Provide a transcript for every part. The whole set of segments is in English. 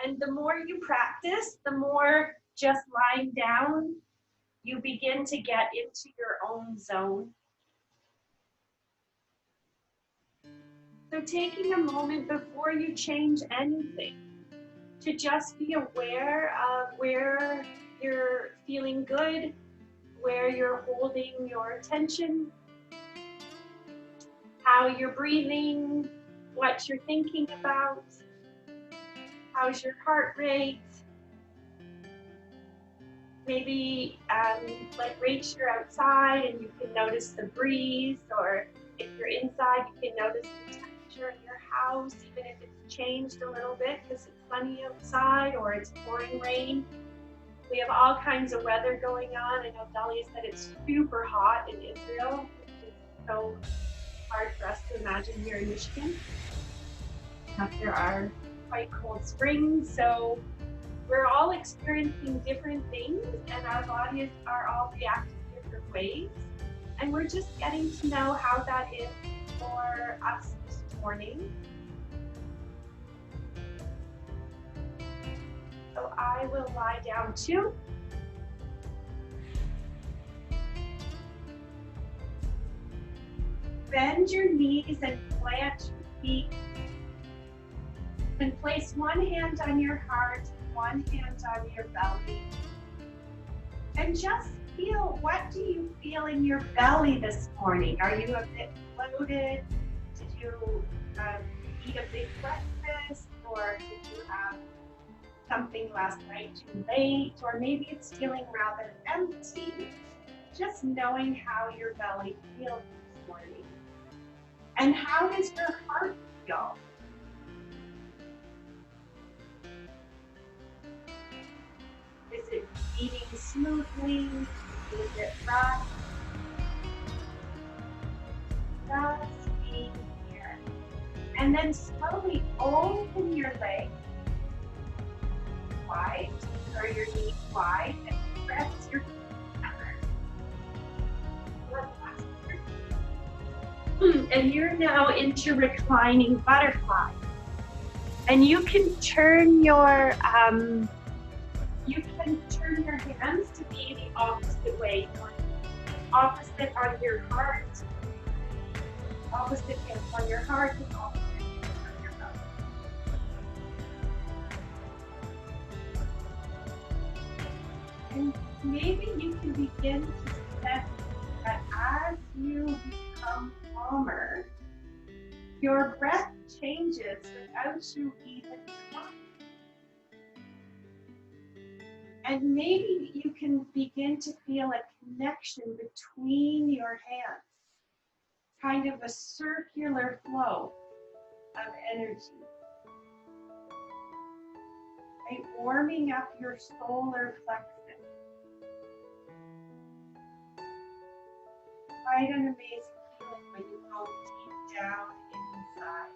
And the more you practice, the more just lying down, you begin to get into your own zone. So taking a moment before you change anything to just be aware of where you're feeling good, where you're holding your attention, how you're breathing, what you're thinking about, how's your heart rate. Maybe like Rach, you're outside and you can notice the breeze, or if you're inside, you can notice the temperature in your house, even if it's changed a little bit because it's sunny outside or it's pouring rain. We have all kinds of weather going on. I know Dahlia said it's super hot in Israel, which is so hard for us to imagine here in Michigan after our quite cold spring. So we're all experiencing different things and our bodies are all reacting different ways. And we're just getting to know how that is for us this morning. So I will lie down too. Bend your knees and plant your feet. And place one hand on your heart, one hand on your belly. And just feel, what do you feel in your belly this morning? Are you a bit bloated? Did you eat a big breakfast? Or did you have something last night too late? Or maybe it's feeling rather empty. Just knowing how your belly feels this morning. And how does your heart feel? Is it beating smoothly? Is it fast? Just being here. And then slowly open your legs wide, or your knees wide, and press your feet together. And you're now into reclining butterfly. And you can turn your hands to be the opposite way, opposite on your heart, opposite hands on your heart, and opposite hands on your belly. And maybe you can begin to sense that as you become calmer, your breath changes without you even trying. And maybe you can begin to feel a connection between your hands, kind of a circular flow of energy, right? Warming up your solar plexus. Quite an amazing feeling when you go deep down inside.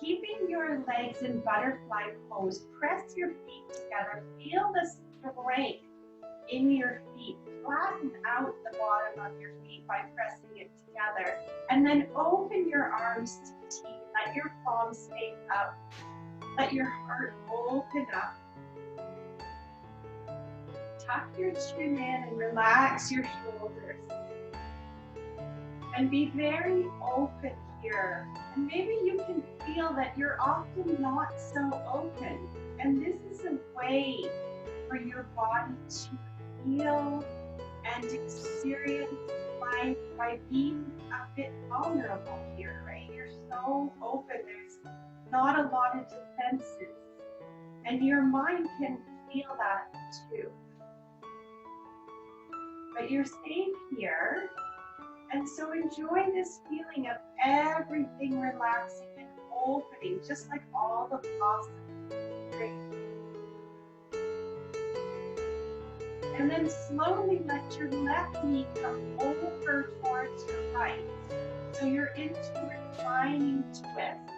Keeping your legs in butterfly pose, press your feet together. Feel the strength in your feet. Flatten out the bottom of your feet by pressing it together. And then open your arms to T. Let your palms face up. Let your heart open up. Tuck your chin in and relax your shoulders. And be very open here. And maybe you can feel that you're often not so open. And this is a way for your body to heal and experience life by being a bit vulnerable here, right? You're so open. There's not a lot of defenses. And your mind can feel that too. But you're safe here. And so enjoy this feeling of everything relaxing and opening, just like all the blossoms. And then slowly let your left knee come over towards your right. So you're into a reclining twist.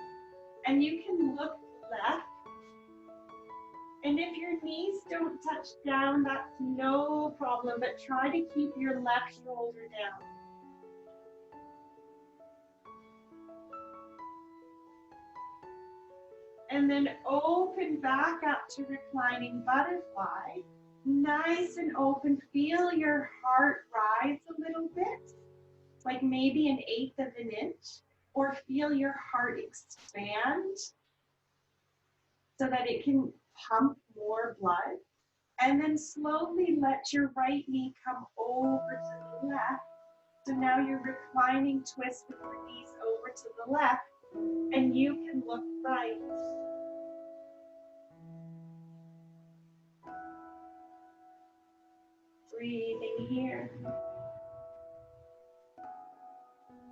And you can look left. And if your knees don't touch down, that's no problem, but try to keep your left shoulder down. And then open back up to reclining butterfly. Nice and open. Feel your heart rise a little bit, like maybe 1/8 of an inch, or feel your heart expand so that it can pump more blood. And then slowly let your right knee come over to the left. So now you're reclining twist with your knees over to the left, and you can look right. Breathing here.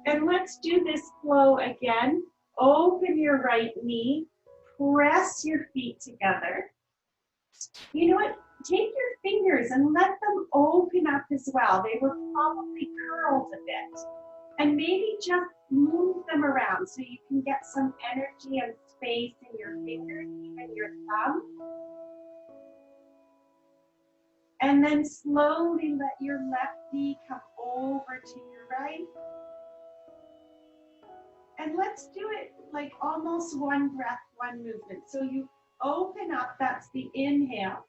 And let's do this flow again. Open your right knee, press your feet together. You know what? Take your fingers and let them open up as well. They were probably curled a bit. And maybe just move them around so you can get some energy and space in your fingers, even your thumb. And then slowly let your left knee come over to your right. And let's do it like almost one breath, one movement. So you open up, that's the inhale.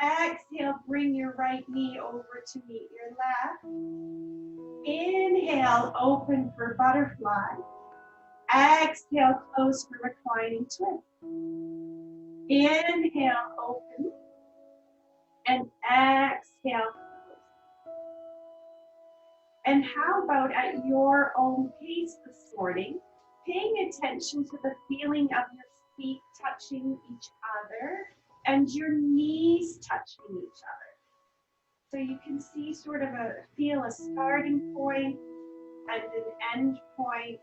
Exhale, bring your right knee over to meet your left. Inhale, open for butterfly. Exhale, close for reclining twist. Inhale, open. And exhale, close. And how about at your own pace this morning, paying attention to the feeling of your feet touching each other and your knees touching each other. So you can see sort of feel a starting point and an end point,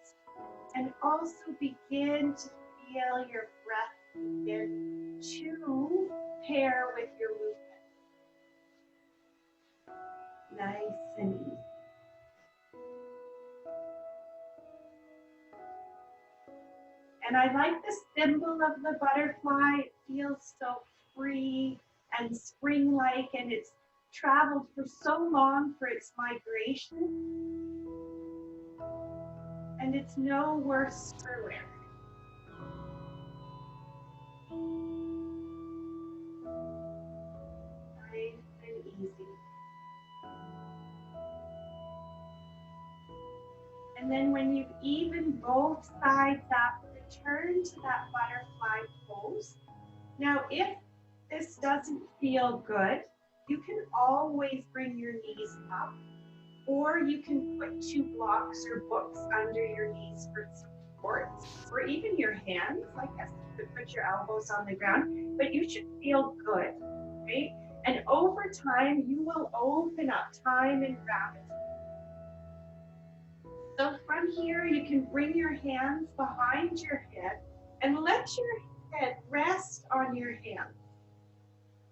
and also begin to feel your breath begin to pair with your movement. Nice and easy. And I like the symbol of the butterfly. It feels so free and spring-like, and it's traveled for so long for its migration. And it's no worse for wear. Nice and easy. And then when you've evened both sides up, return to that butterfly pose. Now, if this doesn't feel good, you can always bring your knees up, or you can put 2 blocks or books under your knees for support, or even your hands. I guess you could put your elbows on the ground, but you should feel good, right? And over time, you will open up time and gravity. So from here, you can bring your hands behind your head and let your head rest on your hands.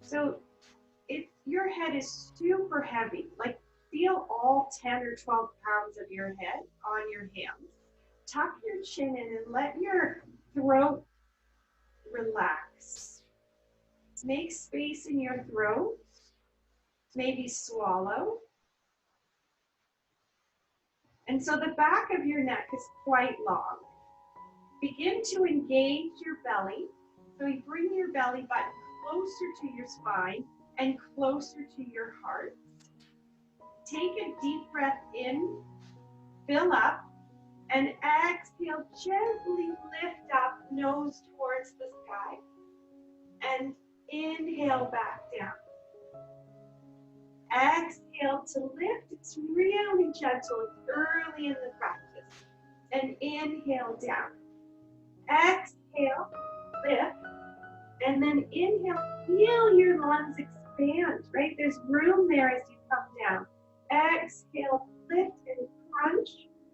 So if your head is super heavy, like feel all 10 or 12 pounds of your head on your hands. Tuck your chin in and let your throat relax. Make space in your throat. Maybe swallow. And so the back of your neck is quite long. Begin to engage your belly. So you bring your belly button closer to your spine and closer to your heart. Take a deep breath in, fill up, and exhale, gently lift up, nose towards the sky. And inhale back down. Exhale to lift. It's really gentle. It's early in the practice. And inhale down. Exhale, lift. And then inhale, feel your lungs expand, right? There's room there as you come down. Exhale, lift and crunch.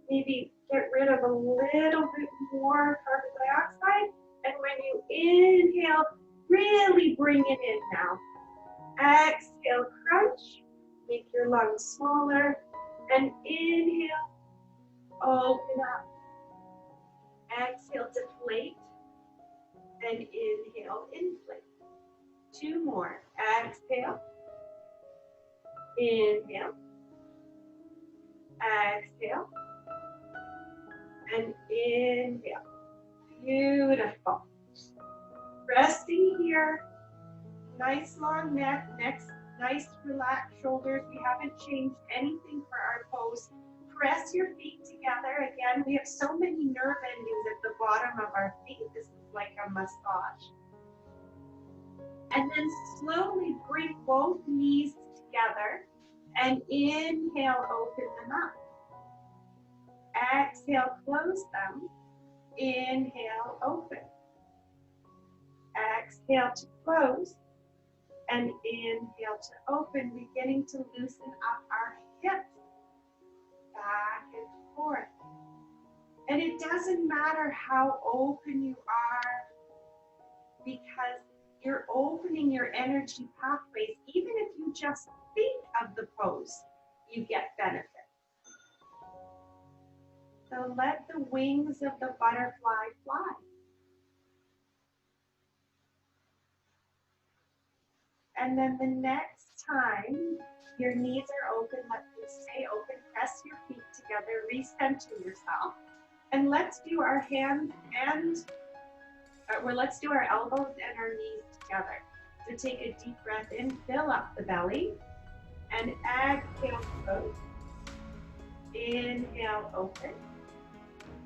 Maybe get rid of a little bit more carbon dioxide. And when you inhale, really bring it in now. Exhale, crunch. Make your lungs smaller. And inhale, open up. Exhale, deflate. And inhale, inflate. 2 more. Exhale. Inhale. Exhale. And inhale. Beautiful. here. Nice long neck, nice relaxed shoulders. We haven't changed anything for our pose. Press your feet together. Again, we have so many nerve endings at the bottom of our feet. This is like a massage. And then slowly bring both knees together and inhale, open them up. Exhale, close them. Inhale, open. Exhale to close. And inhale to open, beginning to loosen up our hips. Back and forth. And it doesn't matter how open you are, because you're opening your energy pathways. Even if you just think of the pose, you get benefit. So let the wings of the butterfly fly. And then the next time your knees are open, let them stay open. Press your feet together, recenter yourself. And let's do our hands and let's do our elbows and our knees together. So take a deep breath in, fill up the belly, and exhale, close. Inhale, open.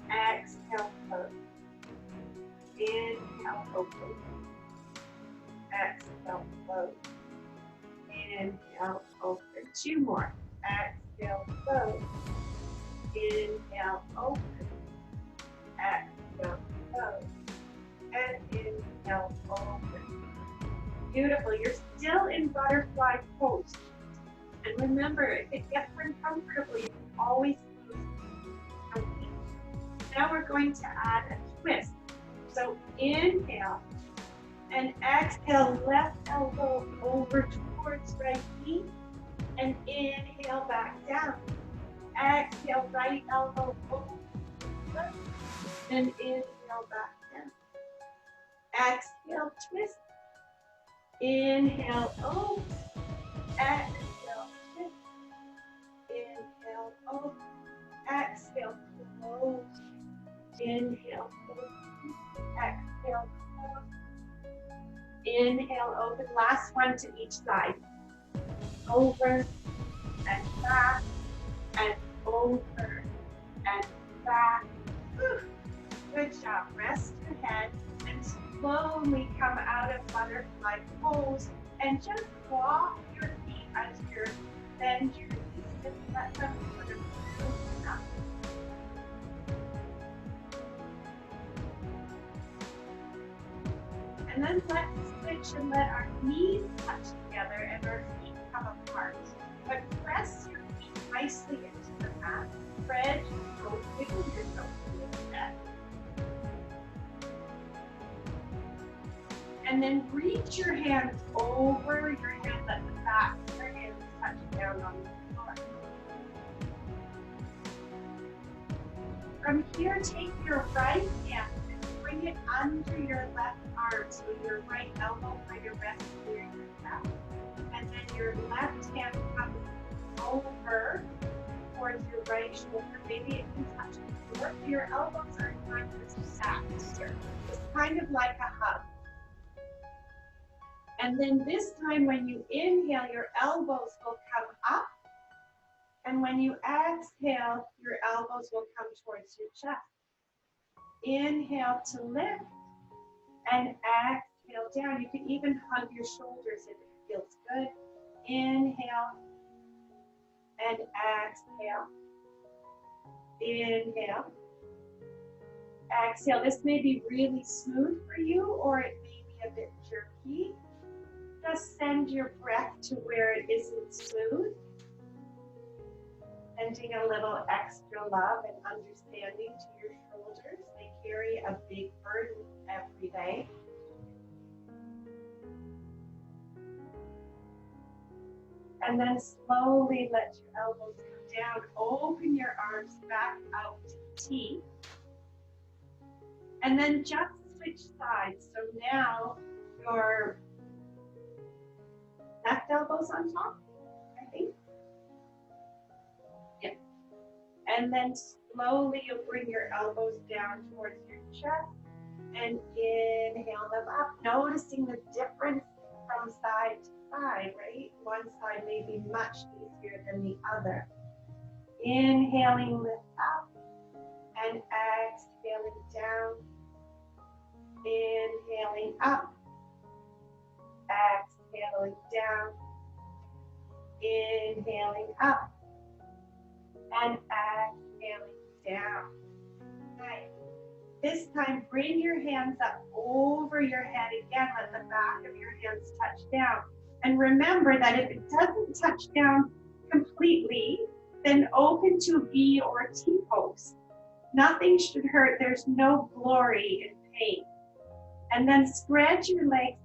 Exhale, close. Inhale, open. Exhale, close. Inhale, open. Two more. Exhale, close. Inhale, open. Exhale, close. And inhale, open. Beautiful. You're still in butterfly pose. And remember, if it gets uncomfortable, you can always close your feet. Now we're going to add a twist. So inhale and exhale, left elbow over towards right knee, and inhale back down. Exhale, right elbow over, and inhale back down. Exhale, twist. Inhale, open. Exhale, twist. Inhale, open. Exhale, close. Inhale, open. Exhale, close. Inhale, open. Last one to each side. Over and back and over and back. Good job. Rest your head and slowly come out of butterfly pose and just walk your feet as you bend your knees. Just let them sort of loosen up. And then let's switch and let our knees touch together and our feet come apart. But press your feet nicely into the mat. Spread your toes, wiggle your toes a little bit. And then reach your hands over your head, let the back of your hands touch down on the floor. From here, take your right hand and bring it under your left arm, so your right elbow kind of rests near your chest. And then your left hand comes over towards your right shoulder. Maybe it can touch the floor. Your elbows are kind of stacked here. It's kind of like a hug. And then this time when you inhale, your elbows will come up. And when you exhale, your elbows will come towards your chest. Inhale to lift and exhale down. You can even hug your shoulders if it feels good. Inhale and exhale. Inhale. Exhale. This may be really smooth for you, or it may be a bit jerky. Just send your breath to where it isn't smooth. Sending a little extra love and understanding to your shoulders. They carry a big burden every day. And then slowly let your elbows come down. Open your arms back out to T. And then just switch sides. So now your left elbow's on top, I think. Yeah. And then slowly you'll bring your elbows down towards your chest And inhale them up, noticing the difference from side to side, right? One side may be much easier than the other. Inhaling, lift up, and exhaling down. Inhaling up, exhaling down. Inhaling up, and exhaling down. Nice. This time, bring your hands up over your head again. Let the back of your hands touch down. And remember that if it doesn't touch down completely, then open to V or T pose. Nothing should hurt. There's no glory in pain. And then spread your legs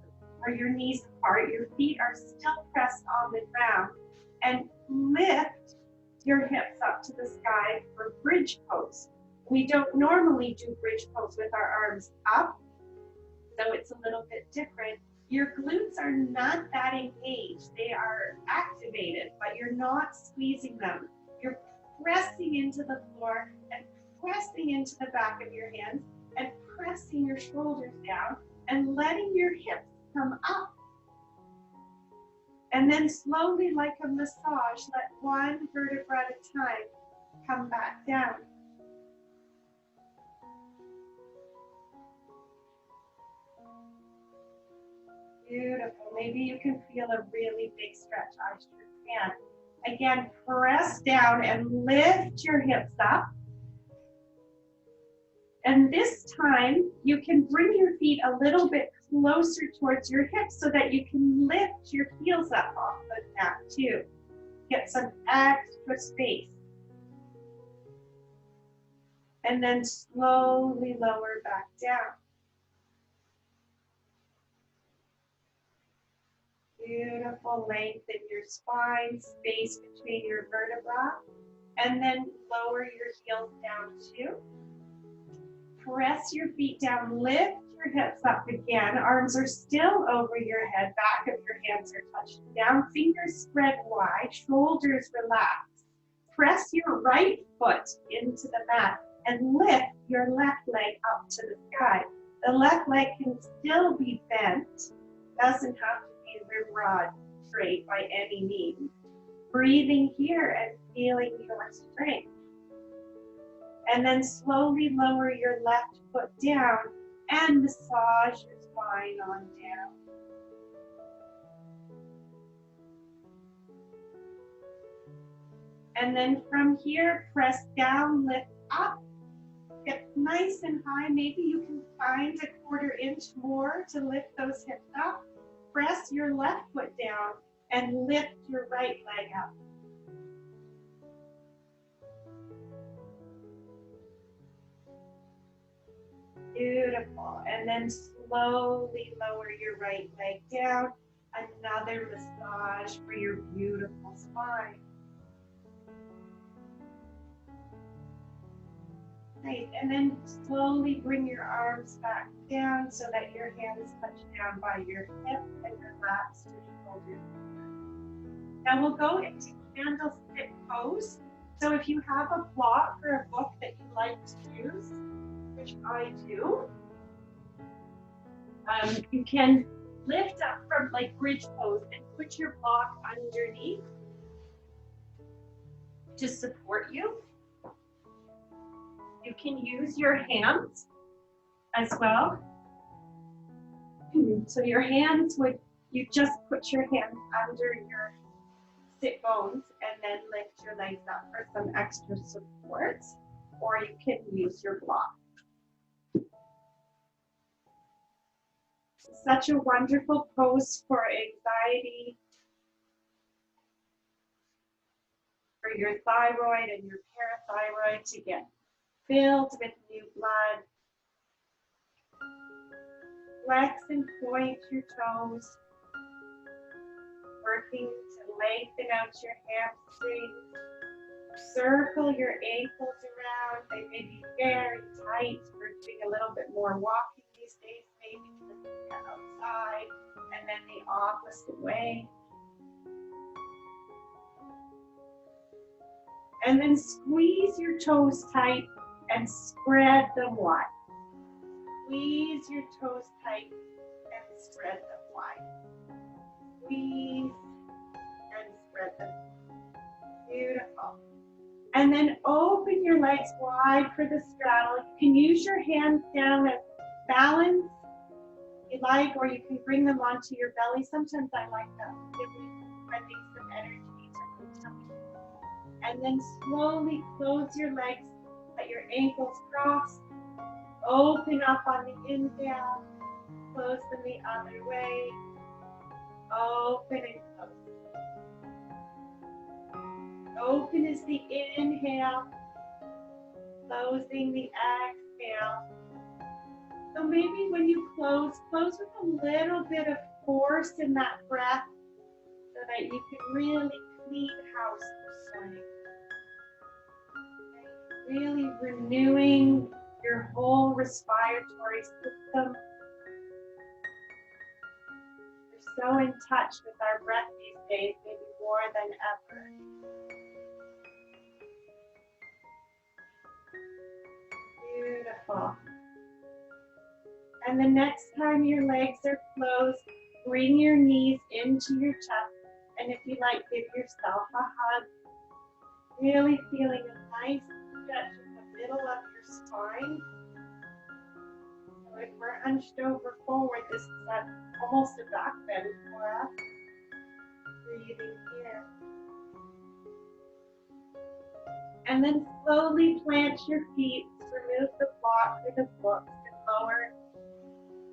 or your knees apart. Your feet are still pressed on the ground. And lift your hips up to the sky for bridge pose. We don't normally do bridge pose with our arms up, so it's a little bit different. Your glutes are not that engaged. They are activated, but you're not squeezing them. You're pressing into the floor and pressing into the back of your hands and pressing your shoulders down and letting your hips come up. And then slowly, like a massage, let one vertebra at a time come back down. Beautiful. Maybe you can feel a really big stretch. I sure can. Again, press down and lift your hips up. And this time, you can bring your feet a little bit closer towards your hips so that you can lift your heels up off the mat too. Get some extra space. And then slowly lower back down. Beautiful. Lengthen your spine, space between your vertebrae, and then lower your heels down too. Press your feet down, lift your hips up again. Arms are still over your head, back of your hands are touching down, fingers spread wide, shoulders relaxed. Press your right foot into the mat and lift your left leg up to the sky. The left leg can still be bent, doesn't have to be rimrod straight by any means. Breathing here and feeling your strength. And then slowly lower your left foot down and massage your spine on down. And then from here, press down, lift up, get nice and high. Maybe you can find a 1/4 inch more to lift those hips up. Press your left foot down and lift your right leg up. Beautiful. And then slowly lower your right leg down. Another massage for your beautiful spine. Nice. And then slowly bring your arms back down so that your hands touch down by your hip and relax your shoulders. Now we'll go into candlestick pose. So if you have a block or a book that you like to use, which I do, you can lift up from like bridge pose and put your block underneath to support you. You can use your hands as well. So your hands would, you just put your hands under your sit bones and then lift your legs up for some extra support, or you can use your block. Such a wonderful pose for anxiety, for your thyroid and your parathyroid to get filled with new blood. Flex and point your toes, working to lengthen out your hamstrings. Circle your ankles around. They may be very tight. We're doing a little bit more walking these days, maybe just outside, and then the opposite way. And then squeeze your toes tight and spread them wide. Squeeze your toes tight and spread them wide. Squeeze and spread them. Beautiful. And then open your legs wide for the straddle. You can use your hands down as balance if you like, or you can bring them onto your belly. Sometimes I like that, sending some energy to the tummy. And then slowly close your legs, let your ankles cross. Open up on the inhale, close them the other way. Open and close. Open is the inhale, closing the exhale. So maybe when you close with a little bit of force in that breath so that you can really clean house this morning. Really renewing your whole respiratory system. We're so in touch with our breath these days, maybe more than ever. Beautiful. And the next time your legs are closed, bring your knees into your chest. And if you like, give yourself a hug. Really feeling a nice stretch in the middle of your spine. So if we're hunched over forward, this is almost a back bend for us. Breathing here. And then slowly plant your feet. Remove the block or the books and lower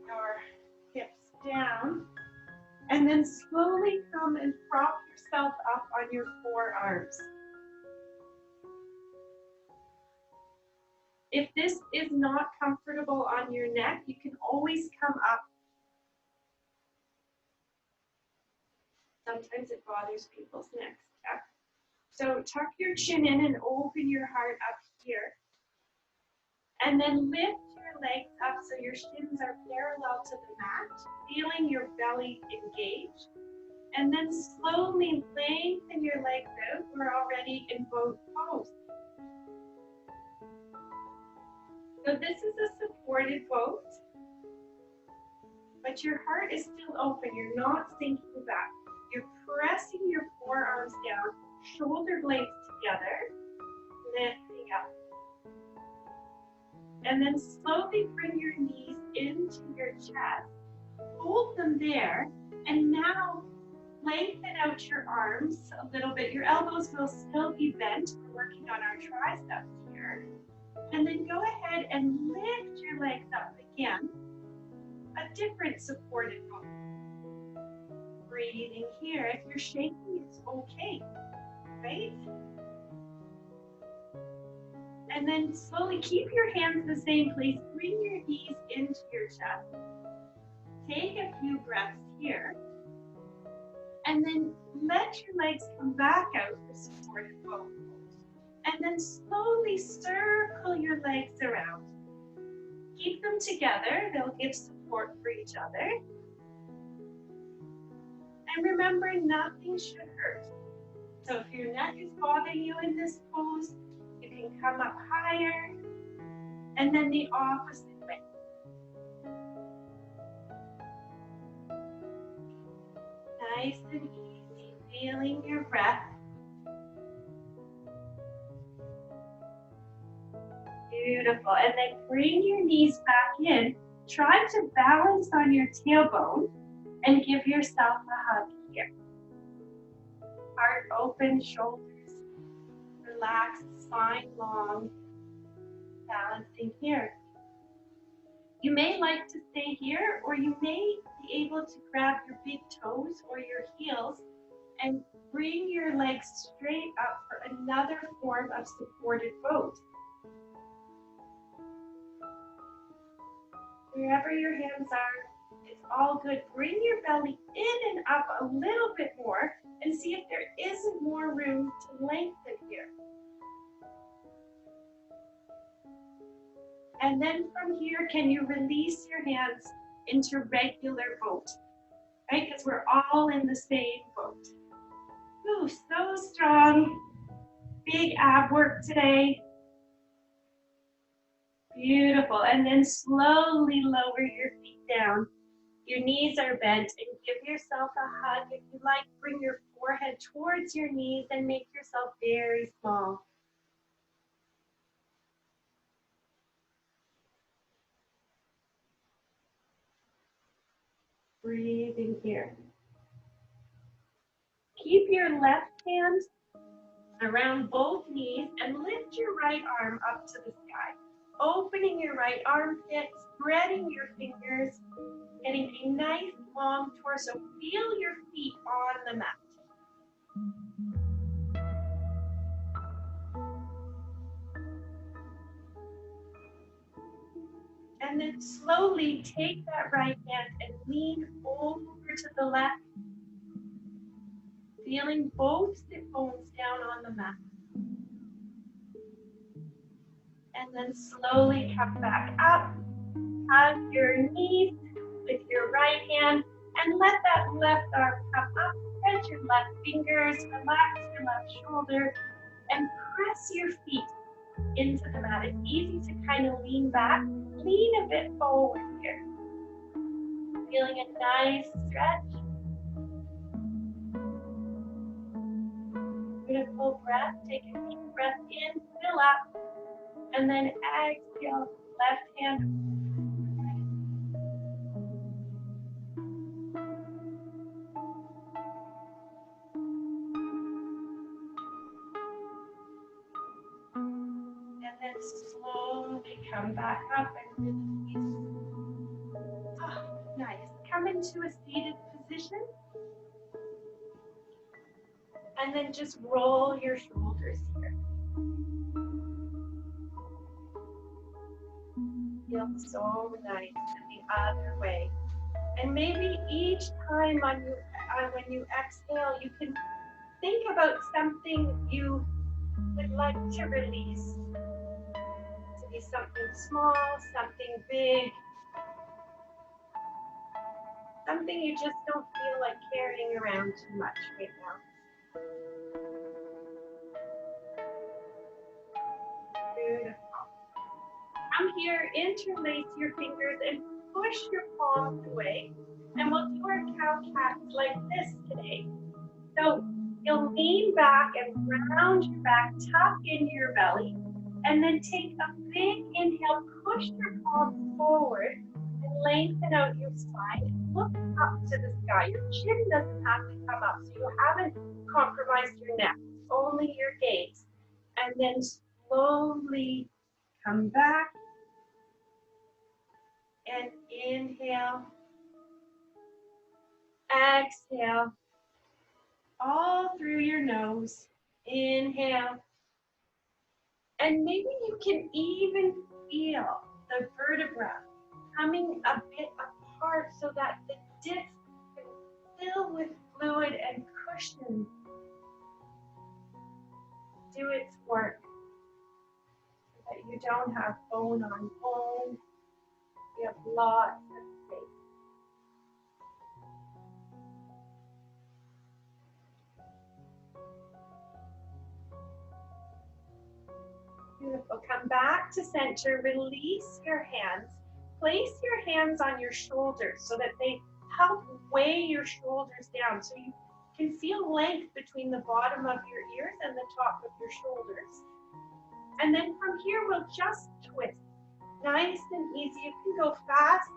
your hips down. And then slowly come and prop yourself up on your forearms. If this is not comfortable on your neck, you can always come up. Sometimes it bothers people's necks. Yeah. So tuck your chin in and open your heart up here. And then lift your legs up so your shins are parallel to the mat, feeling your belly engaged. And then slowly lengthen your legs out. We're already in both poses. So this is a supported boat, but your heart is still open. You're not sinking back. You're pressing your forearms down, shoulder blades together, lifting up. And then slowly bring your knees into your chest. Hold them there, and now lengthen out your arms a little bit. Your elbows will still be bent. We're working on our triceps here. And then go ahead and lift your legs up again. A different supported boat. Breathing here. If you're shaking, it's okay, right? And then slowly keep your hands in the same place. Bring your knees into your chest. Take a few breaths here. And then let your legs come back out for supported boat. And then slowly circle your legs around. Keep them together. They'll give support for each other. And remember, nothing should hurt. So if your neck is bothering you in this pose, you can come up higher. And then the opposite way. Nice and easy, feeling your breath. Beautiful. And then bring your knees back in. Try to balance on your tailbone and give yourself a hug here. Heart open, shoulders relaxed, spine long. Balancing here. You may like to stay here, or you may be able to grab your big toes or your heels and bring your legs straight up for another form of supported boat. Wherever your hands are, it's all good. Bring your belly in and up a little bit more and see if there isn't more room to lengthen here. And then from here, can you release your hands into regular boat? Right, because we're all in the same boat. Ooh, so strong. Big ab work today. Beautiful. And then slowly lower your feet down. Your knees are bent, and give yourself a hug. If you like, bring your forehead towards your knees and make yourself very small. Breathing here. Keep your left hand around both knees and lift your right arm up to the sky. Opening your right armpit, spreading your fingers, getting a nice long torso. Feel your feet on the mat. And then slowly take that right hand and lean over to the left, feeling both sit bones down on the mat. And then slowly come back up, hug your knees with your right hand, and let that left arm come up. Spread your left fingers, relax your left shoulder, and press your feet into the mat. It's easy to kind of lean back. Lean a bit forward here. Feeling a nice stretch. Beautiful breath. Take a deep breath in, fill up, and then exhale. Left hand. And then slowly come back up and release. Oh, nice. Come into a seated position. And then just roll your shoulders here. Feels so nice. And the other way. And maybe each time when you exhale, you can think about something you would like to release. To be something small, something big, something you just don't feel like carrying around too much right now. Beautiful. From here, interlace your fingers and push your palms away. And we'll do our cow-cats like this today. So you'll lean back and round your back, tuck in your belly, and then take a big inhale, push your palms forward, and lengthen out your spine. Look up to the sky. Your chin doesn't have to come up, so you haven't compromised your neck, only your gaze. And then slowly come back and inhale, exhale, all through your nose. Inhale. And maybe you can even feel the vertebra coming a bit apart so that the disc can fill with fluid and cushion do its work so that you don't have bone on bone. You have lots of space. Beautiful. Come back to center. Release your hands. Place your hands on your shoulders so that they help weigh your shoulders down so you can feel length between the bottom of your ears and the top of your shoulders. And then from here, we'll just twist. Nice and easy. You can go fast.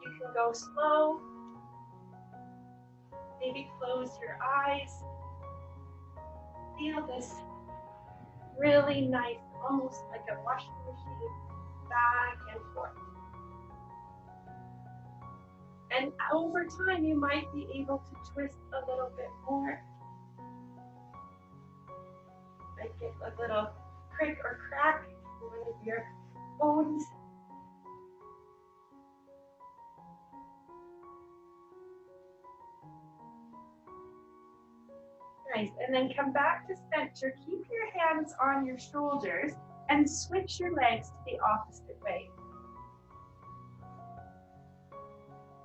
You can go slow. Maybe close your eyes. Feel this really nice, almost like a washing machine, back and forth. And over time, you might be able to twist a little bit more. Might get a little crick or crack in one of your bones. Nice, and then come back to center. Keep your hands on your shoulders and switch your legs to the opposite way.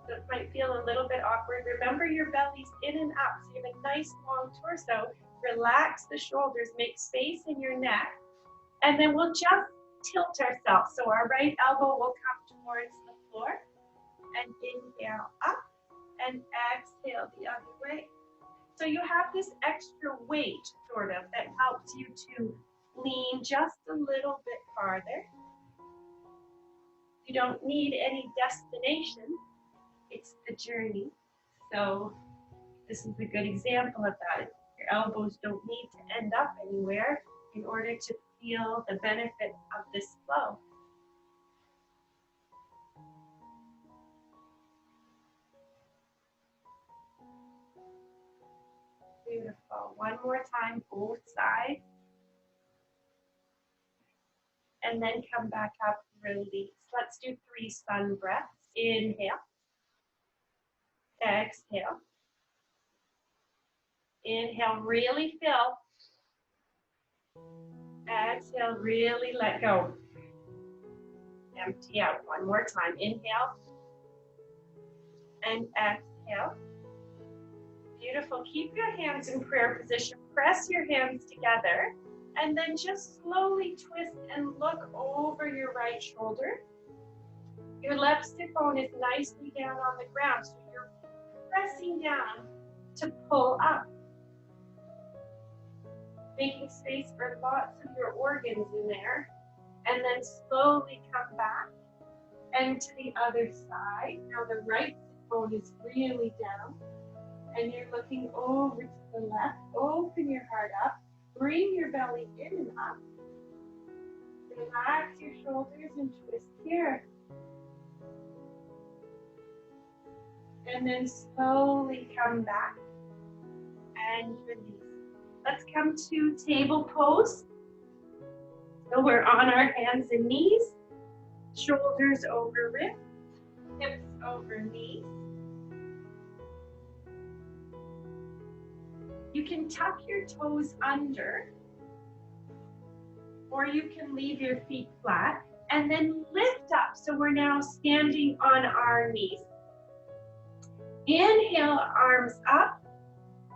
So it might feel a little bit awkward. Remember your belly's in and up, so you have a nice long torso. Relax the shoulders, make space in your neck, and then we'll just tilt ourselves. So our right elbow will come towards the floor, and inhale up, and exhale the other way. So you have this extra weight, sort of, that helps you to lean just a little bit farther. You don't need any destination, it's the journey. So this is a good example of that. Your elbows don't need to end up anywhere in order to feel the benefit of this flow. Beautiful. One more time, both sides. And then come back up, release. Let's do 3 sun breaths. Inhale. Exhale. Inhale, really fill. Exhale, really let go. Empty out. One more time. Inhale. And exhale. Beautiful. Keep your hands in prayer position. Press your hands together. And then just slowly twist and look over your right shoulder. Your left sit bone is nicely down on the ground, so you're pressing down to pull up, making space for lots of your organs in there. And then slowly come back and to the other side. Now the right sit bone is really down, and you're looking over to the left. Open your heart up. Bring your belly in and up. Relax your shoulders and twist here. And then slowly come back and release. Let's come to table pose. So we're on our hands and knees, shoulders over wrists, hips over knees. You can tuck your toes under, or you can leave your feet flat and then lift up. So we're now standing on our knees. Inhale, arms up,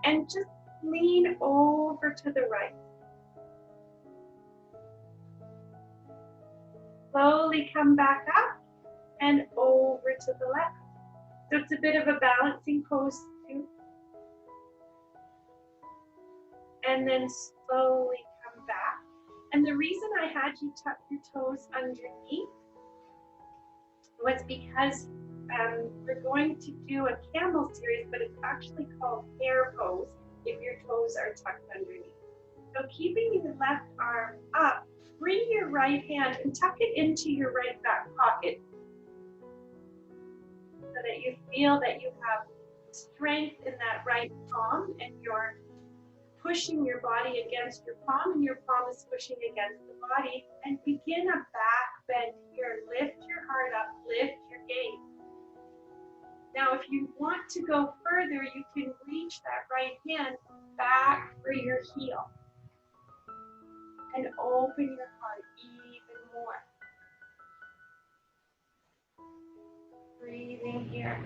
and just lean over to the right. Slowly come back up and over to the left. So it's a bit of a balancing pose too. And then slowly come back. And the reason I had you tuck your toes underneath was because we're going to do a camel series, but it's actually called hare pose if your toes are tucked underneath. So keeping your left arm up, bring your right hand and tuck it into your right back pocket so that you feel that you have strength in that right palm, and you're pushing your body against your palm, and your palm is pushing against the body. And begin a back bend here. Lift your heart up, lift your gaze. Now, if you want to go further, you can reach that right hand back for your heel and open your heart even more. Breathing here.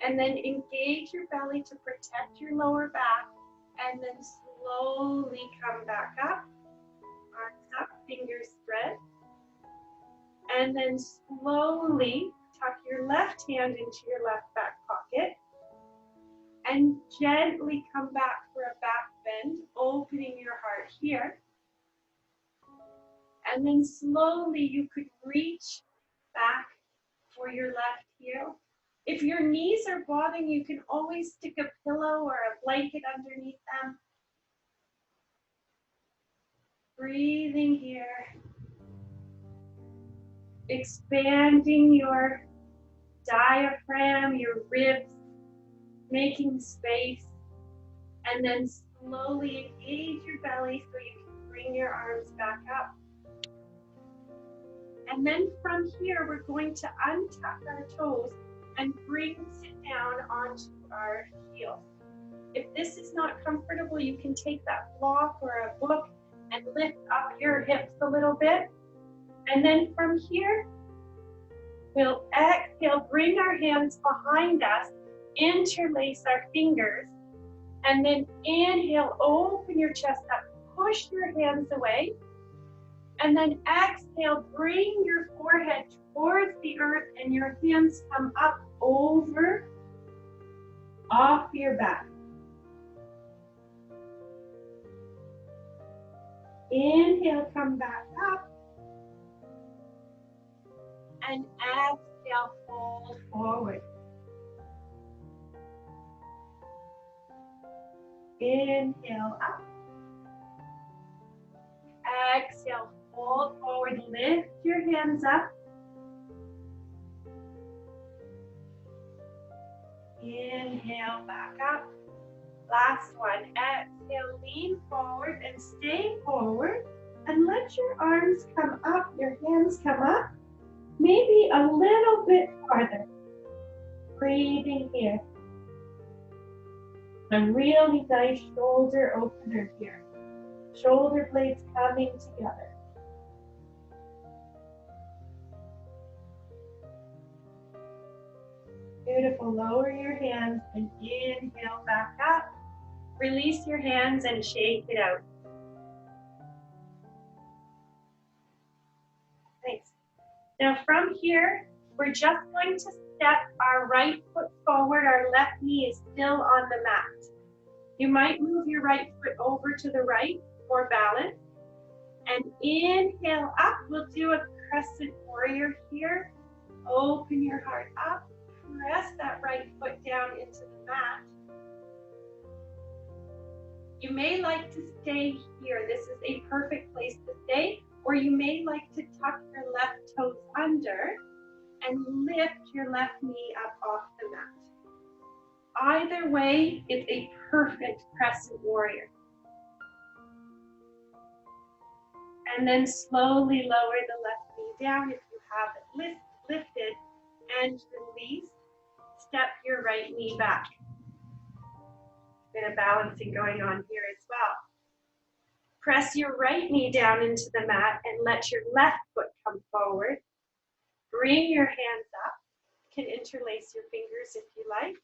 And then engage your belly to protect your lower back, and then slowly come back up. Arms up, fingers spread. And then slowly tuck your left hand into your left back pocket. And gently come back for a back bend, opening your heart here. And then slowly you could reach back for your left heel. If your knees are bothering, you can always stick a pillow or a blanket underneath them. Breathing here. Expanding your diaphragm, your ribs, making space. And then slowly engage your belly so you can bring your arms back up. And then from here, we're going to untuck our toes and sit down onto our heels. If this is not comfortable, you can take that block or a book and lift up your hips a little bit. And then from here, we'll exhale, bring our hands behind us, interlace our fingers, and then inhale, open your chest up, push your hands away. And then exhale, bring your forehead towards the earth and your hands come up over, off your back. Inhale, come back up. And exhale, fold forward. Inhale, up. Exhale, fold forward, lift your hands up. Inhale, back up. Last one, exhale, lean forward and stay forward. And let your arms come up, your hands come up. Maybe a little bit farther. Breathing here. A really nice shoulder opener here. Shoulder blades coming together. Beautiful. Lower your hands and inhale back up. Release your hands and shake it out. Thanks. Now from here, we're just going to step our right foot forward. Our left knee is still on the mat. You might move your right foot over to the right for balance. And inhale up. We'll do a crescent warrior here. Open your heart up. Press that right foot down into the mat. You may like to stay here. This is a perfect place to stay. Or you may like to tuck your left toes under and lift your left knee up off the mat. Either way, it's a perfect crescent warrior. And then slowly lower the left knee down if you have it lifted and release. Step your right knee back. A bit of balancing going on here as well. Press your right knee down into the mat and let your left foot come forward. Bring your hands up. You can interlace your fingers if you like.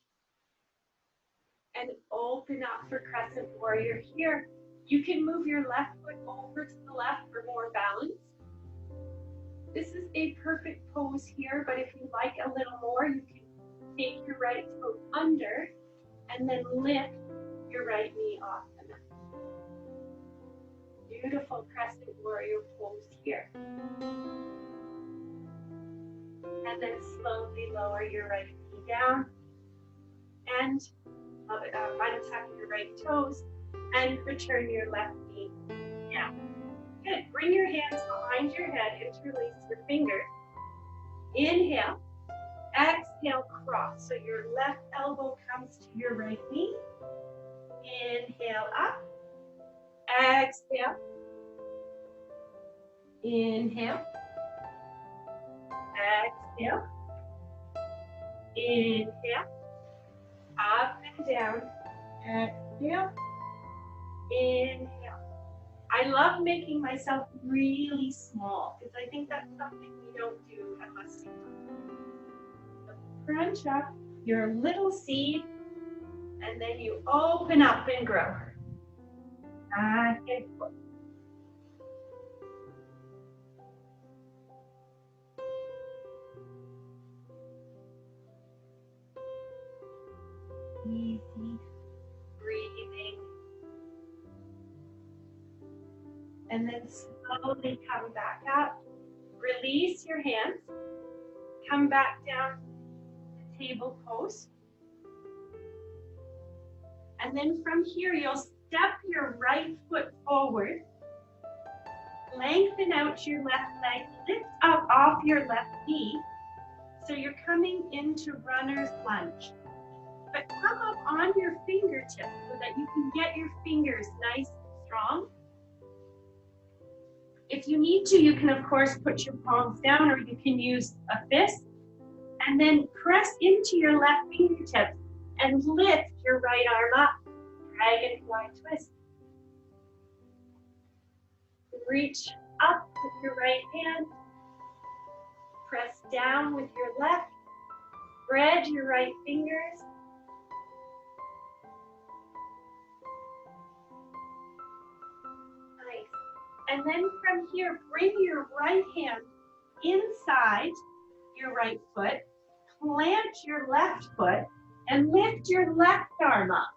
And open up for crescent warrior here. You can move your left foot over to the left for more balance. This is a perfect pose here, but if you like a little more, you can take your right toe under and then lift your right knee off the mat. Beautiful crescent warrior pose here. And then slowly lower your right knee down and untuck your right toes and return your left knee down. Good. Bring your hands behind your head, interlace your fingers. Inhale. Exhale, cross. So your left elbow comes to your right knee. Inhale up. Exhale. Inhale. Exhale. Inhale. Up and down. Exhale. Inhale. I love making myself really small because I think that's something we don't do unless we do. So crunch up your little seed and then you open up and grow. Back and forth. Easy breathing. And then slowly come back up. Release your hands. Come back down to the table pose. And then from here, you'll step your right foot forward. Lengthen out your left leg. Lift up off your left knee. So you're coming into runner's lunge. But come up on your fingertips so that you can get your fingers nice and strong. If you need to, you can of course put your palms down or you can use a fist and then press into your left fingertips and lift your right arm up. Dragonfly twist. Reach up with your right hand. Press down with your left. Spread your right fingers. And then from here, bring your right hand inside your right foot, plant your left foot, and lift your left arm up.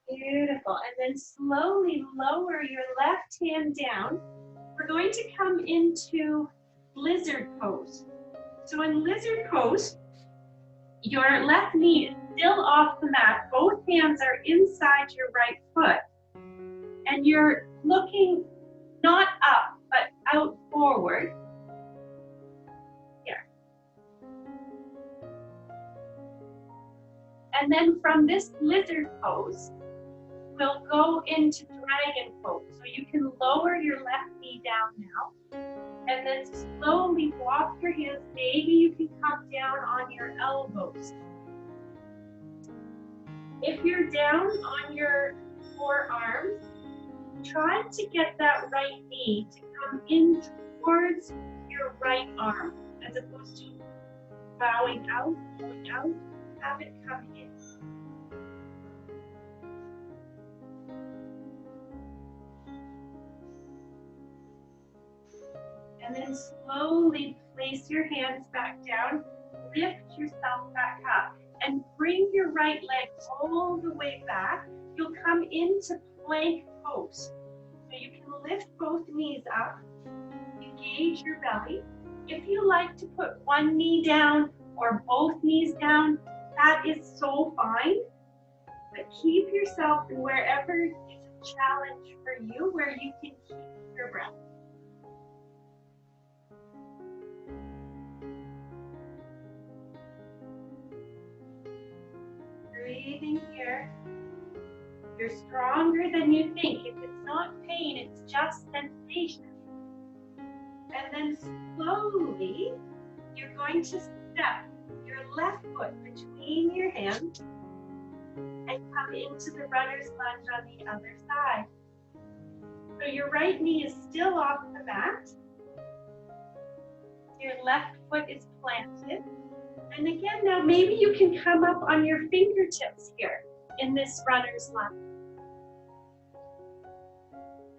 Beautiful. And then slowly lower your left hand down. We're going to come into lizard pose. So in lizard pose, your left knee is still off the mat. Both hands are inside your right foot. And you're looking not up, but out forward. Here. And then from this lizard pose, we'll go into dragon pose. So you can lower your left knee down now. And then slowly walk your hands. Maybe you can come down on your elbows. If you're down on your forearms, try to get that right knee to come in towards your right arm, as opposed to bowing out, have it come in. And then slowly place your hands back down, lift yourself back up, and bring your right leg all the way back. You'll come into plank pose. So you can lift both knees up, engage your belly. If you like to put one knee down or both knees down, that is so fine. But keep yourself in wherever is a challenge for you, where you can keep your breath. Breathing here. You're stronger than you think. If it's not pain, it's just sensation. And then slowly, you're going to step your left foot between your hands and come into the runner's lunge on the other side. So your right knee is still off the mat. Your left foot is planted. And again, now maybe you can come up on your fingertips here in this runner's lunge.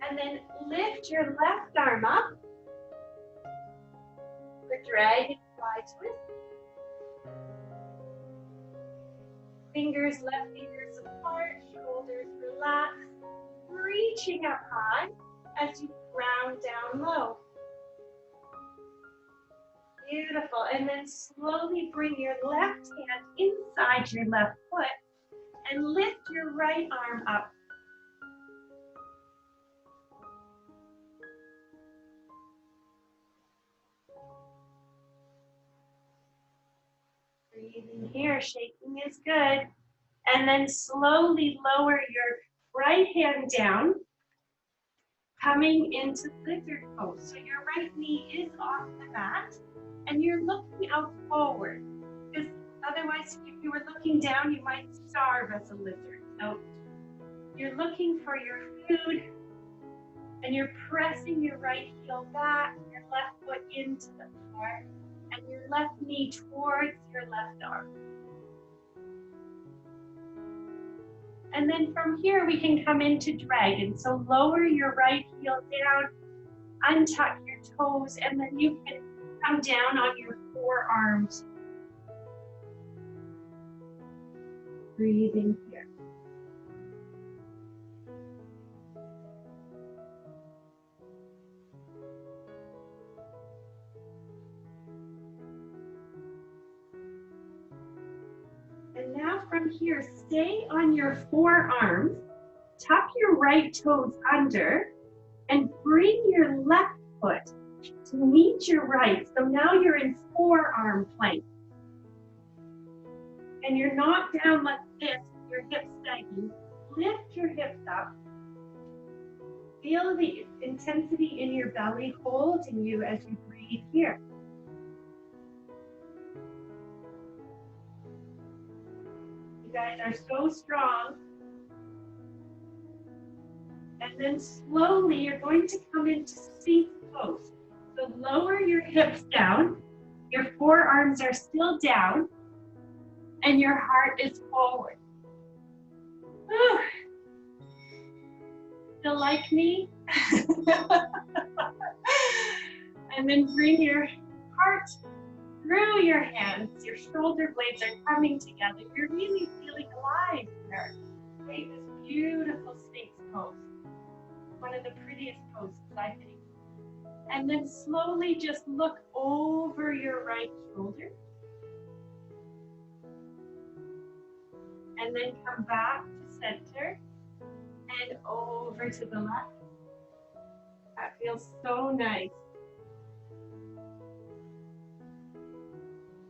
And then lift your left arm up for dragonfly twist. Fingers, left fingers apart, shoulders relax, reaching up high as you ground down low. Beautiful. And then slowly bring your left hand inside your left foot and lift your right arm up. Breathing here, shaking is good. And then slowly lower your right hand down, coming into lizard pose. So your right knee is off the mat and you're looking out forward, because otherwise if you were looking down, you might starve as a lizard. So you're looking for your food and you're pressing your right heel back, your left foot into the floor, and your left knee towards your left arm. And then from here, we can come into dragon. So lower your right heel down, untuck your toes, and then you can come down on your forearms. Breathing here. And now from here, stay on your forearms, tuck your right toes under, and bring your left foot to meet your right. So now you're in forearm plank. And you're not down like this, your hips sagging. Lift your hips up. Feel the intensity in your belly holding you as you breathe here. You guys are so strong. And then slowly you're going to come into Sphinx pose. So lower your hips down Your forearms are still down and your heart is forward. Whew. Still like me? And then bring your heart through your hands. Your shoulder blades are coming together. You're really feeling alive here. Right? This beautiful Sphinx pose. One of the prettiest poses, I think. And then slowly just look over your right shoulder. And then come back to center and over to the left. That feels so nice.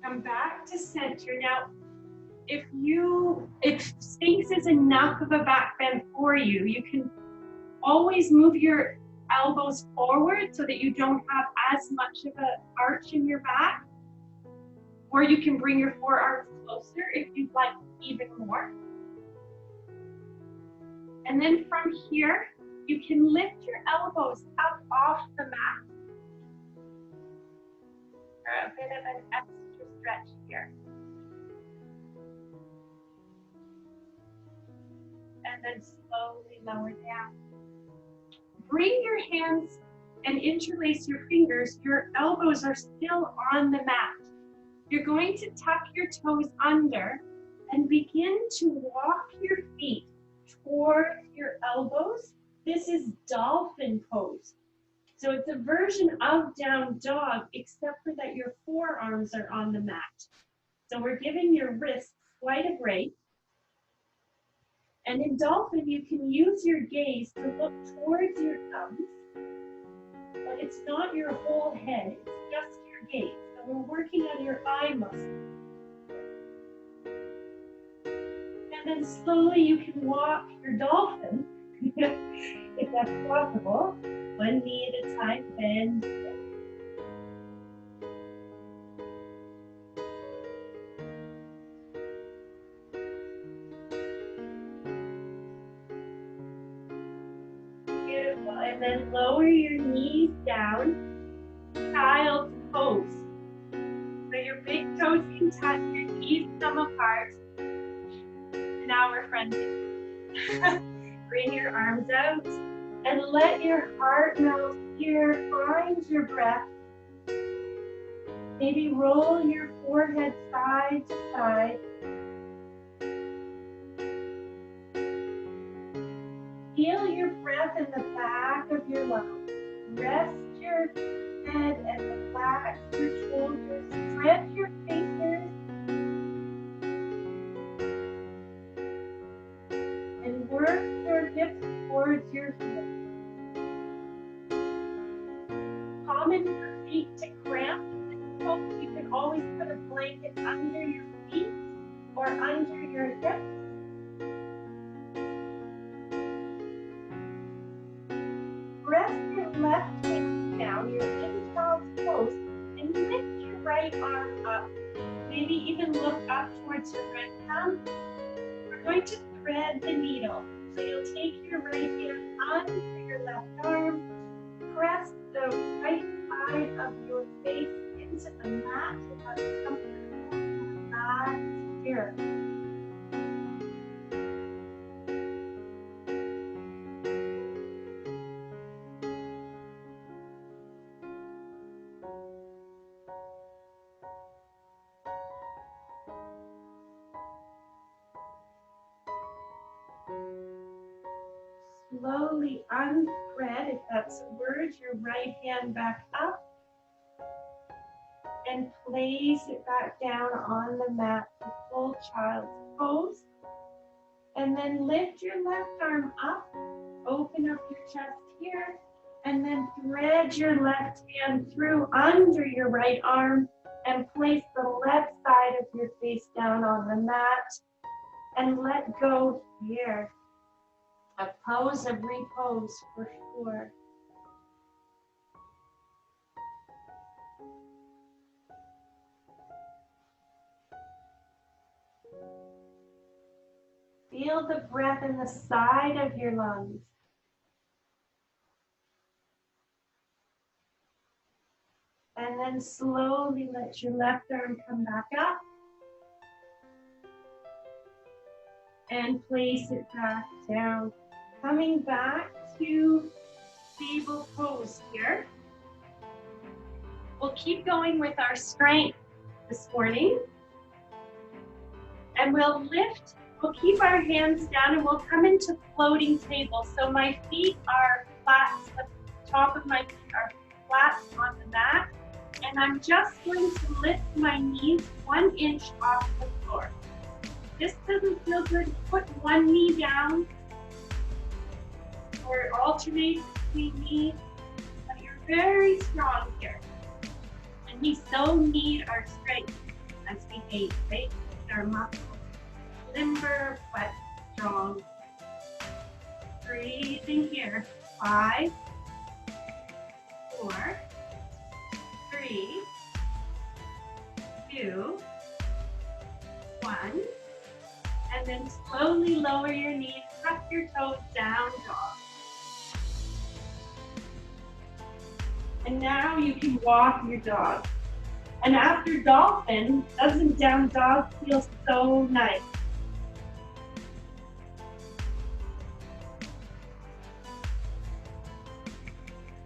Come back to center. Now, if Sphinx is enough of a back bend for you, you can always move your elbows forward so that you don't have as much of an arch in your back. Or you can bring your forearms closer if you'd like even more. And then from here, you can lift your elbows up off the mat. For a bit of an extra stretch here. And then slowly lower down. Bring your hands and interlace your fingers. Your elbows are still on the mat. You're going to tuck your toes under and begin to walk your feet towards your elbows. This is dolphin pose. So it's a version of down dog, except for that your forearms are on the mat. So we're giving your wrists quite a break. And in dolphin, you can use your gaze to look towards your thumbs, but it's not your whole head, it's just your gaze. So we're working on your eye muscle. And then slowly you can walk your dolphin, if that's possible. One knee at a time, bend. Beautiful. And then lower your knees down, child's pose. So your big toes can touch, your knees come apart. Now we're friendly. Bring your arms out and let your heart melt here. Find your breath. Maybe roll your forehead side to side. Feel your breath in the back of your lungs. Rest your head and relax your shoulders. Stretch your fingers. And work your hips towards your hips. Common for feet to cramp. You can always put a blanket under your feet or under your hips. Rest your left hip down, you're in child's pose, and lift your right arm up. Maybe even look up towards your right thumb. We're going to thread the needle. So you'll take your right hand under your left arm, press the right side of your face into the mat so that it's comfortable back here. Slowly unthread, if that's a word, your right hand back up and place it back down on the mat for full child's pose. And then lift your left arm up, open up your chest here, and then thread your left hand through under your right arm and place the left side of your face down on the mat and let go here. A pose of repose for sure. Feel the breath in the side of your lungs. And then slowly let your left arm come back up. And place it back down. Coming back to stable pose here. We'll keep going with our strength this morning. And we'll keep our hands down and we'll come into floating table. So my feet are flat, the top of my feet are flat on the mat. And I'm just going to lift my knees 1 inch off the floor. This doesn't feel good. Put one knee down or alternate between knees. But you're very strong here. And we so need our strength as we age, right? Our muscles. Limber, but strong. Breathing here. 5, 4, 3, 2, 1. And then slowly lower your knees, tuck your toes down, dog. And now you can walk your dog. And after dolphin, doesn't down dog feel so nice?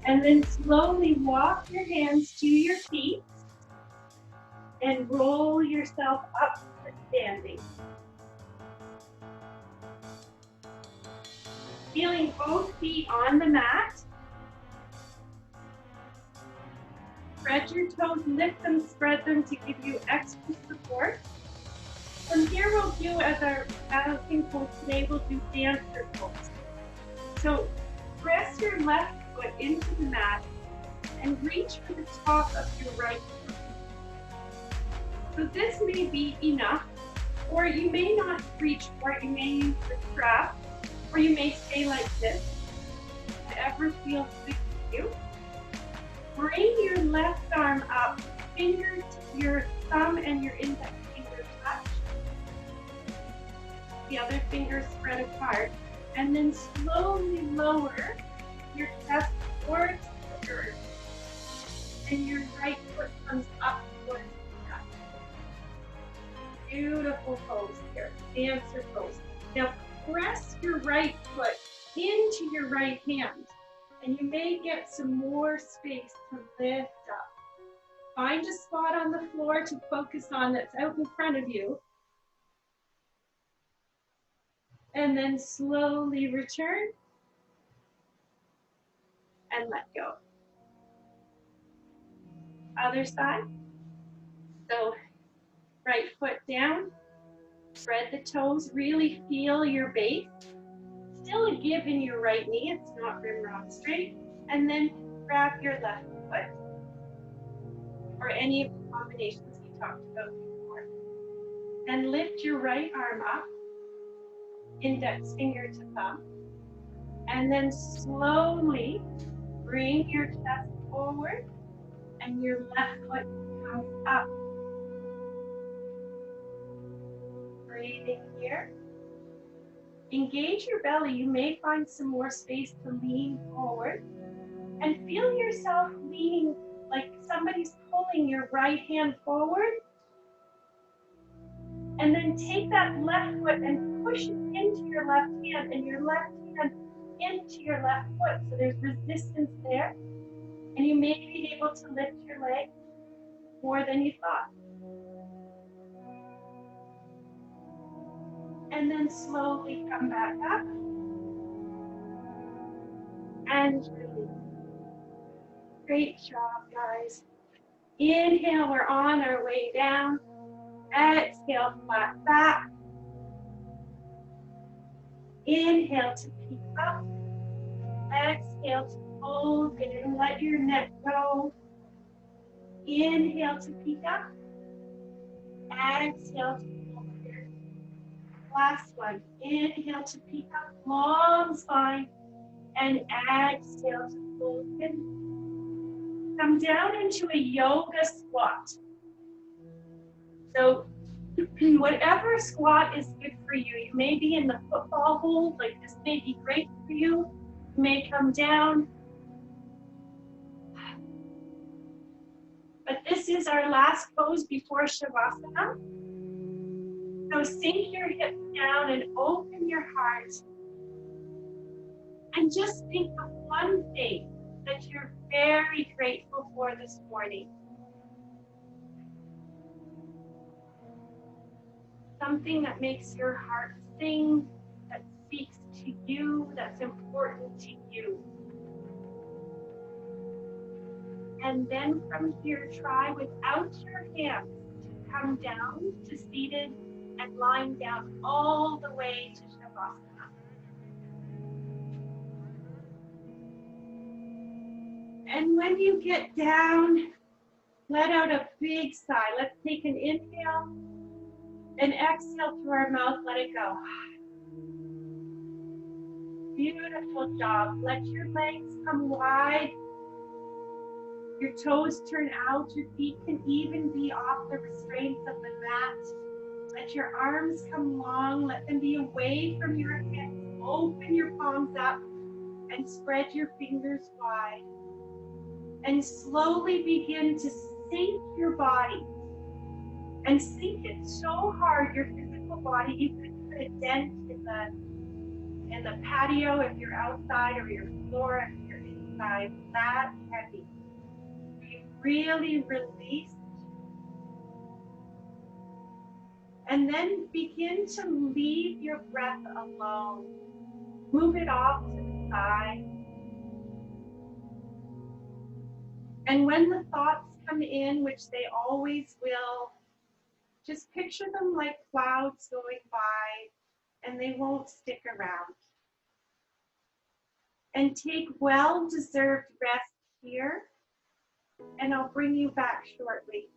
And then slowly walk your hands to your feet and roll yourself up to standing. Feeling both feet on the mat. Spread your toes, lift them, spread them to give you extra support. From here we'll do, as our balancing pose today, we'll do dancer pose. So press your left foot into the mat and reach for the top of your right foot. So this may be enough, or you may not reach for it, you may use the strap, or you may stay like this, whatever feels good to you. Bring your left arm up, your thumb and your index finger touch. The other fingers spread apart. And then slowly lower your chest towards the earth. And your right foot comes up towards the ground. Beautiful pose here, dancer pose. Now press your right foot into your right hand. And you may get some more space to lift up. Find a spot on the floor to focus on that's out in front of you. And then slowly return and let go. Other side. So right foot down, spread the toes, really feel your base. Still a give in your right knee, it's not rim rock straight. And then grab your left foot, or any of the combinations we talked about before. And lift your right arm up, index finger to thumb. And then slowly bring your chest forward and your left foot comes up. Breathing here. Engage your belly. You may find some more space to lean forward. And feel yourself leaning like somebody's pulling your right hand forward. And then take that left foot and push it into your left hand and your left hand into your left foot. So there's resistance there. And you may be able to lift your leg more than you thought. And then slowly come back up. And release. Great job, guys. Inhale, we're on our way down. Exhale, flat back. Inhale to peek up. Exhale to fold in and let your neck go. Inhale to peek up. Exhale to fold in. Last one. Inhale to peek up. Long spine. And exhale to fold in. Come down into a yoga squat. So whatever squat is good for you. You may be in the football hold, like this may be great for you. You may come down. this is our last pose before Shavasana. So sink your hips down and open your heart. And just think of one thing that you're very grateful for this morning. Something that makes your heart sing, that speaks to you, that's important to you. And then from here, try without your hands to come down to seated and lying down all the way to Shavasana. And when you get down, let out a big sigh. Let's take an inhale and exhale through our mouth. Let it go. Beautiful job. Let your legs come wide. Your toes turn out. Your feet can even be off the restraints of the mat. Let your arms come long. Let them be away from your hips. Open your palms up and spread your fingers wide. And slowly begin to sink your body. And sink it so hard, your physical body, you could put a dent in the patio if you're outside or your floor if you're inside. That heavy. Be really released. And then begin to leave your breath alone. Move it off to the side. And when the thoughts come in, which they always will, just picture them like clouds going by, and they won't stick around. And take well-deserved rest here, and I'll bring you back shortly.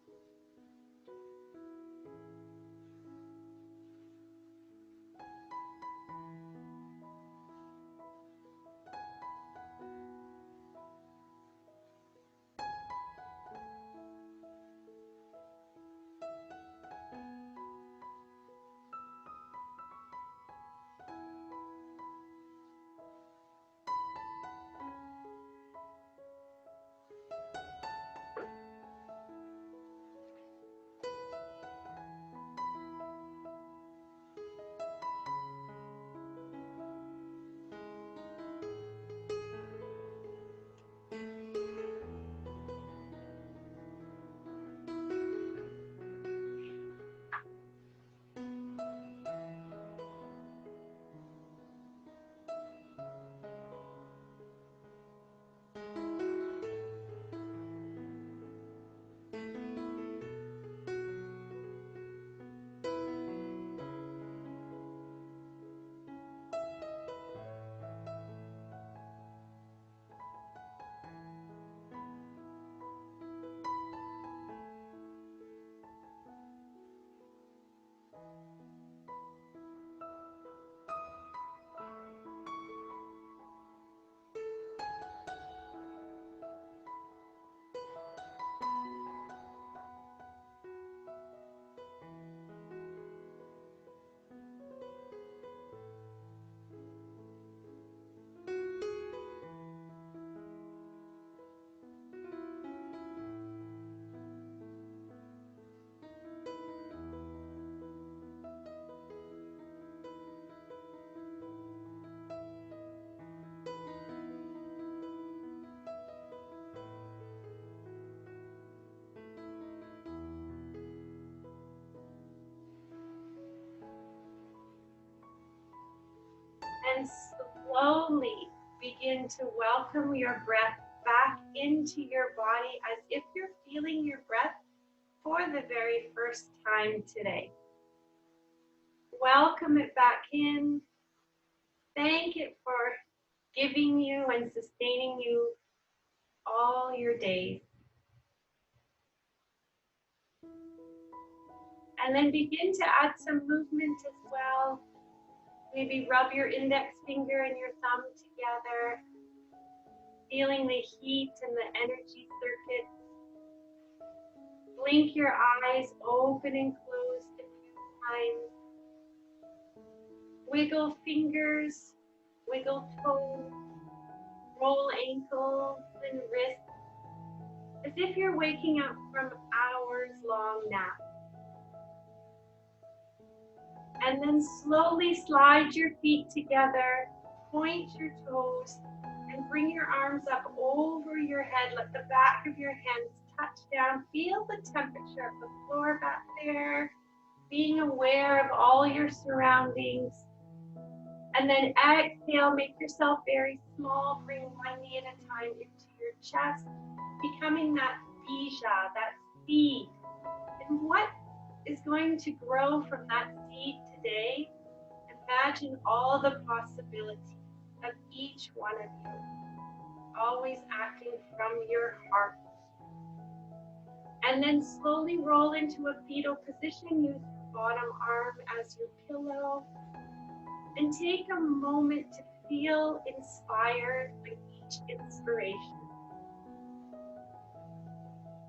And slowly begin to welcome your breath back into your body as if you're feeling your breath for the very first time today. Welcome it back in. Thank it for giving you and sustaining you all your days. And then begin to add some movement as well. Maybe rub your index finger and your thumb together, feeling the heat and the energy circuit. Blink your eyes open and closed a few times. Wiggle fingers, wiggle toes, roll ankles and wrists, as if you're waking up from long nap. And then slowly slide your feet together, point your toes, and bring your arms up over your head. Let the back of your hands touch down. Feel the temperature of the floor back there, being aware of all your surroundings. And then exhale, make yourself very small. Bring one knee at a time into your chest, becoming that bija, that seed. And what is going to grow from that seed today? Imagine all the possibilities of each one of you, always acting from your heart. And then slowly roll into a fetal position. Use your bottom arm as your pillow. And take a moment to feel inspired with each inspiration.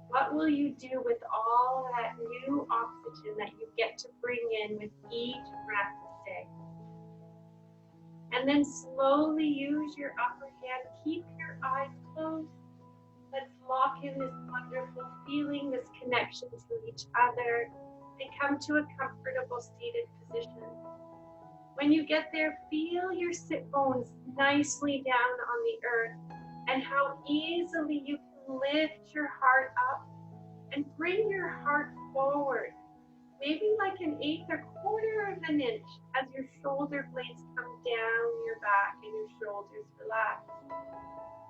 What will you do with all that new oxygen that you get to bring in with each breath today? And then slowly use your upper hand. Keep your eyes closed. Let's lock in this wonderful feeling, this connection to each other, and come to a comfortable seated position. When you get there, feel your sit bones nicely down on the earth and how easily you can lift your heart up and bring your heart forward, maybe like an eighth or quarter of an inch as your shoulder blades come down your back and your shoulders relax.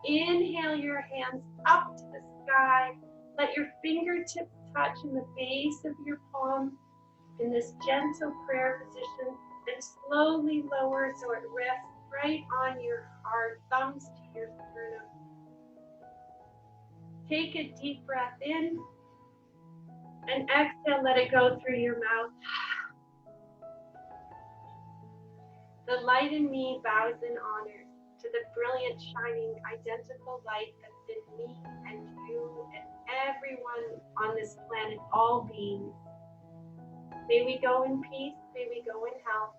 Inhale your hands up to the sky. Let your fingertips touch in the base of your palm in this gentle prayer position. And slowly lower so it rests right on your heart, thumbs to your sternum. Take a deep breath in and exhale, let it go through your mouth. The light in me bows in honor to the brilliant, shining, identical light that's in me and you and everyone on this planet, all beings. May we go in peace, may we go in health.